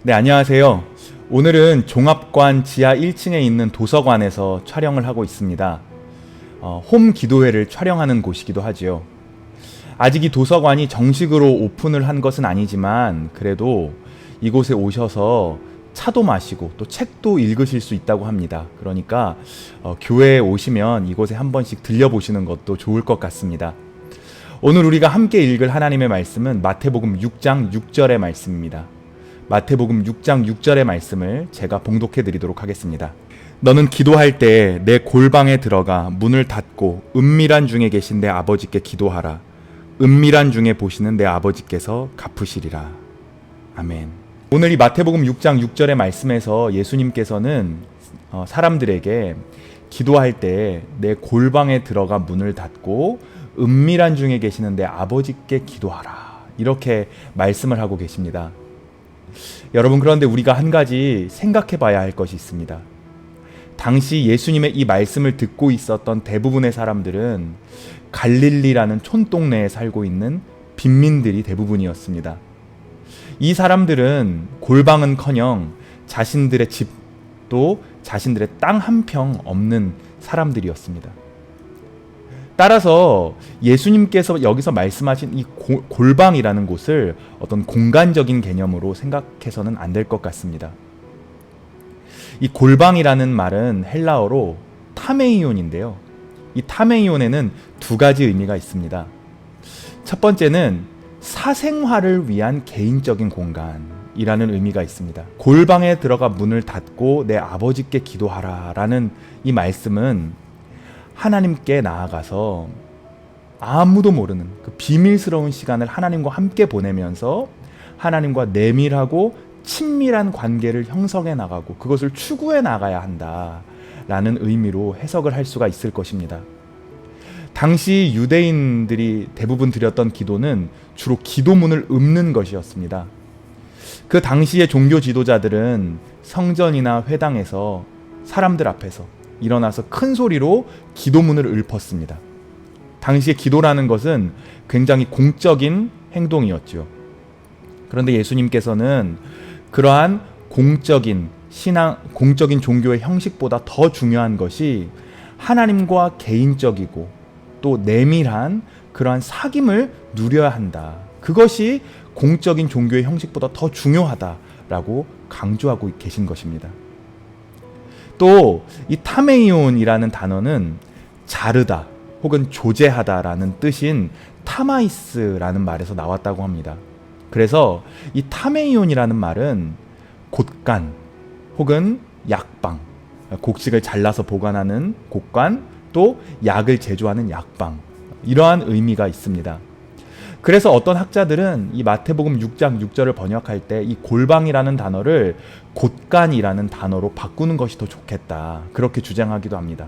네, 안녕하세요. 오늘은 종합관 지하 1층에 있는 도서관에서 촬영을 하고 있습니다. 홈 기도회를 촬영하는 곳이기도 하지요. 아직 이 도서관이 정식으로 오픈을 한 것은 아니지만 그래도 이곳에 오셔서 차도 마시고 또 책도 읽으실 수 있다고 합니다. 그러니까 교회에 오시면 이곳에 한 번씩 들려보시는 것도 좋을 것 같습니다. 오늘 우리가 함께 읽을 하나님의 말씀은 마태복음 6장 6절의 말씀입니다. 마태복음 6장 6절의 말씀을 제가 봉독해 드리도록 하겠습니다. 너는 기도할 때 내 골방에 들어가 문을 닫고 은밀한 중에 계신 내 아버지께 기도하라. 은밀한 중에 보시는 내 아버지께서 갚으시리라. 아멘. 오늘 이 마태복음 6장 6절의 말씀에서 예수님께서는 사람들에게 기도할 때 내 골방에 들어가 문을 닫고 은밀한 중에 계시는 내 아버지께 기도하라. 이렇게 말씀을 하고 계십니다. 여러분, 그런데 우리가 한 가지 생각해 봐야 할 것이 있습니다. 당시 예수님의 이 말씀을 듣고 있었던 대부분의 사람들은 갈릴리라는 촌동네에 살고 있는 빈민들이 대부분이었습니다. 이 사람들은 골방은커녕 자신들의 집도 자신들의 땅 한 평 없는 사람들이었습니다. 따라서 예수님께서 여기서 말씀하신 이 골방이라는 곳을 어떤 공간적인 개념으로 생각해서는 안 될 것 같습니다. 이 골방이라는 말은 헬라어로 타메이온인데요. 이 타메이온에는 두 가지 의미가 있습니다. 첫 번째는 사생활을 위한 개인적인 공간이라는 의미가 있습니다. 골방에 들어가 문을 닫고 내 아버지께 기도하라 라는 이 말씀은 하나님께 나아가서 아무도 모르는 그 비밀스러운 시간을 하나님과 함께 보내면서 하나님과 내밀하고 친밀한 관계를 형성해 나가고 그것을 추구해 나가야 한다라는 의미로 해석을 할 수가 있을 것입니다. 당시 유대인들이 대부분 드렸던 기도는 주로 기도문을 읊는 것이었습니다. 그 당시의 종교 지도자들은 성전이나 회당에서 사람들 앞에서 일어나서 큰 소리로 기도문을 읊었습니다. 당시에 기도라는 것은 굉장히 공적인 행동이었죠. 그런데 예수님께서는 그러한 공적인 신앙, 공적인 종교의 형식보다 더 중요한 것이 하나님과 개인적이고 또 내밀한 그러한 사귐을 누려야 한다. 그것이 공적인 종교의 형식보다 더 중요하다라고 강조하고 계신 것입니다. 또 이 타메이온이라는 단어는 자르다 혹은 조제하다라는 뜻인 타마이스라는 말에서 나왔다고 합니다. 그래서 이 타메이온이라는 말은 곳간 혹은 약방, 곡식을 잘라서 보관하는 곳간, 또 약을 제조하는 약방, 이러한 의미가 있습니다. 그래서 어떤 학자들은 이 마태복음 6장 6절을 번역할 때 이 골방이라는 단어를 곳간이라는 단어로 바꾸는 것이 더 좋겠다, 그렇게 주장하기도 합니다.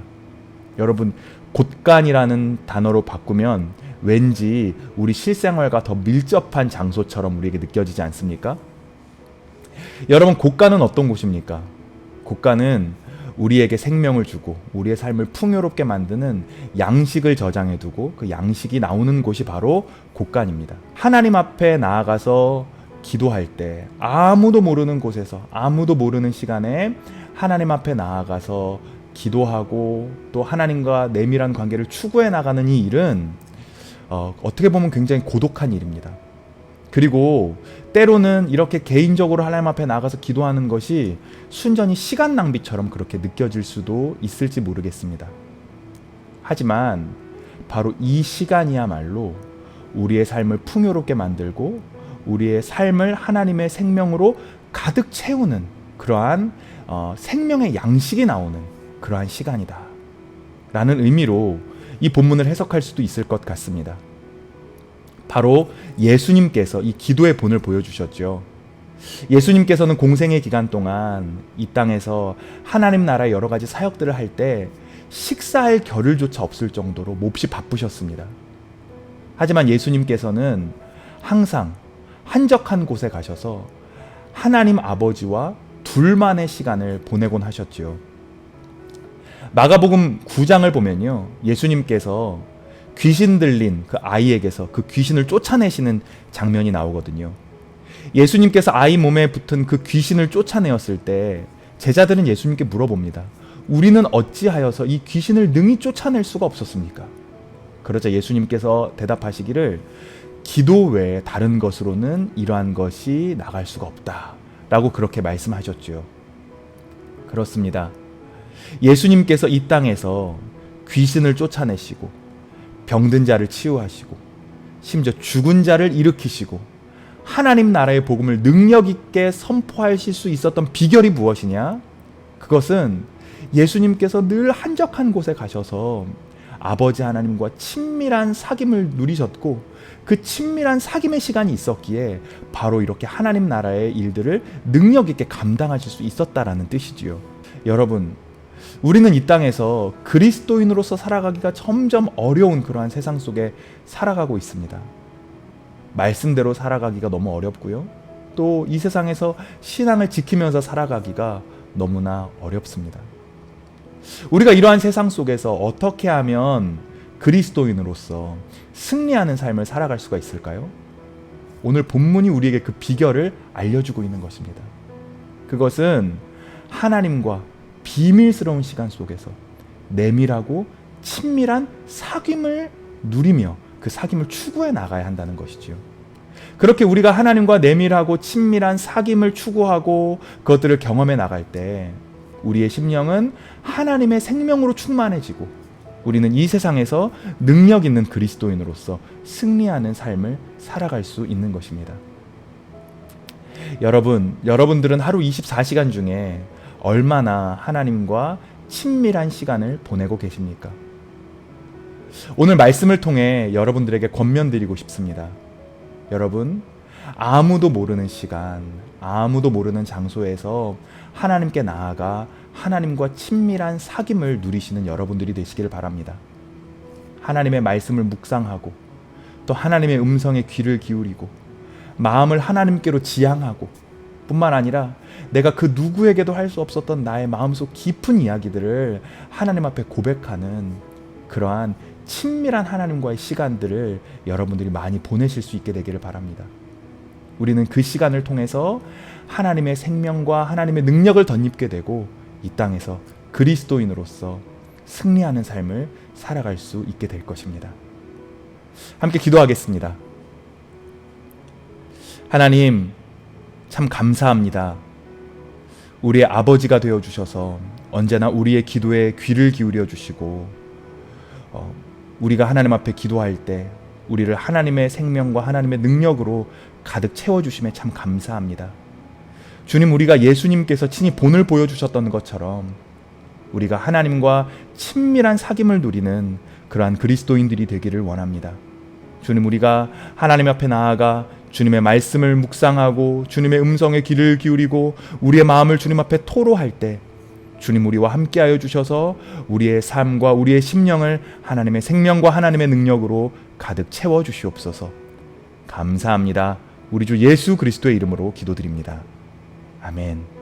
여러분, 곳간이라는 단어로 바꾸면 왠지 우리 실생활과 더 밀접한 장소처럼 우리에게 느껴지지 않습니까? 여러분, 곳간은 어떤 곳입니까? 곳간은 우리에게 생명을 주고 우리의 삶을 풍요롭게 만드는 양식을 저장해 두고 그 양식이 나오는 곳이 바로 곳간입니다. 하나님 앞에 나아가서 기도할 때 아무도 모르는 곳에서 아무도 모르는 시간에 하나님 앞에 나아가서 기도하고 또 하나님과 내밀한 관계를 추구해 나가는 이 일은 어떻게 보면 굉장히 고독한 일입니다. 그리고 때로는 이렇게 개인적으로 하나님 앞에 나가서 기도하는 것이 순전히 시간 낭비처럼 그렇게 느껴질 수도 있을지 모르겠습니다. 하지만 바로 이 시간이야말로 우리의 삶을 풍요롭게 만들고 우리의 삶을 하나님의 생명으로 가득 채우는 그러한 생명의 양식이 나오는 그러한 시간이다 라는 의미로 이 본문을 해석할 수도 있을 것 같습니다. 바로 예수님께서 이 기도의 본을 보여주셨죠. 예수님께서는 공생의 기간 동안 이 땅에서 하나님 나라의 여러 가지 사역들을 할 때 식사할 겨를조차 없을 정도로 몹시 바쁘셨습니다. 하지만 예수님께서는 항상 한적한 곳에 가셔서 하나님 아버지와 둘만의 시간을 보내곤 하셨죠. 마가복음 9장을 보면요, 예수님께서 귀신 들린 그 아이에게서 그 귀신을 쫓아내시는 장면이 나오거든요. 예수님께서 아이 몸에 붙은 그 귀신을 쫓아내었을 때 제자들은 예수님께 물어봅니다. 우리는 어찌하여서 이 귀신을 능히 쫓아낼 수가 없었습니까? 그러자 예수님께서 대답하시기를 기도 외에 다른 것으로는 이러한 것이 나갈 수가 없다 라고 그렇게 말씀하셨죠. 그렇습니다. 예수님께서 이 땅에서 귀신을 쫓아내시고 병든 자를 치유하시고 심지어 죽은 자를 일으키시고 하나님 나라의 복음을 능력 있게 선포하실 수 있었던 비결이 무엇이냐? 그것은 예수님께서 늘 한적한 곳에 가셔서 아버지 하나님과 친밀한 사귐을 누리셨고 그 친밀한 사귐의 시간이 있었기에 바로 이렇게 하나님 나라의 일들을 능력 있게 감당하실 수 있었다라는 뜻이지요. 여러분, 우리는 이 땅에서 그리스도인으로서 살아가기가 점점 어려운 그러한 세상 속에 살아가고 있습니다. 말씀대로 살아가기가 너무 어렵고요. 또 이 세상에서 신앙을 지키면서 살아가기가 너무나 어렵습니다. 우리가 이러한 세상 속에서 어떻게 하면 그리스도인으로서 승리하는 삶을 살아갈 수가 있을까요? 오늘 본문이 우리에게 그 비결을 알려주고 있는 것입니다. 그것은 하나님과 비밀스러운 시간 속에서 내밀하고 친밀한 사귐을 누리며 그 사귐을 추구해 나가야 한다는 것이지요. 그렇게 우리가 하나님과 내밀하고 친밀한 사귐을 추구하고 그것들을 경험해 나갈 때 우리의 심령은 하나님의 생명으로 충만해지고 우리는 이 세상에서 능력 있는 그리스도인으로서 승리하는 삶을 살아갈 수 있는 것입니다. 여러분들은 하루 24시간 중에 얼마나 하나님과 친밀한 시간을 보내고 계십니까? 오늘 말씀을 통해 여러분들에게 권면드리고 싶습니다. 여러분, 아무도 모르는 시간, 아무도 모르는 장소에서 하나님께 나아가 하나님과 친밀한 사귐을 누리시는 여러분들이 되시길 바랍니다. 하나님의 말씀을 묵상하고 또 하나님의 음성에 귀를 기울이고 마음을 하나님께로 지향하고 뿐만 아니라 내가 그 누구에게도 할 수 없었던 나의 마음속 깊은 이야기들을 하나님 앞에 고백하는 그러한 친밀한 하나님과의 시간들을 여러분들이 많이 보내실 수 있게 되기를 바랍니다. 우리는 그 시간을 통해서 하나님의 생명과 하나님의 능력을 덧입게 되고 이 땅에서 그리스도인으로서 승리하는 삶을 살아갈 수 있게 될 것입니다. 함께 기도하겠습니다. 하나님, 참 감사합니다. 우리의 아버지가 되어주셔서 언제나 우리의 기도에 귀를 기울여 주시고 우리가 하나님 앞에 기도할 때 우리를 하나님의 생명과 하나님의 능력으로 가득 채워주심에 참 감사합니다. 주님, 우리가 예수님께서 친히 본을 보여주셨던 것처럼 우리가 하나님과 친밀한 사귐을 누리는 그러한 그리스도인들이 되기를 원합니다. 주님, 우리가 하나님 앞에 나아가 주님의 말씀을 묵상하고 주님의 음성에 귀를 기울이고 우리의 마음을 주님 앞에 토로할 때 주님 우리와 함께하여 주셔서 우리의 삶과 우리의 심령을 하나님의 생명과 하나님의 능력으로 가득 채워주시옵소서. 감사합니다. 우리 주 예수 그리스도의 이름으로 기도드립니다. 아멘.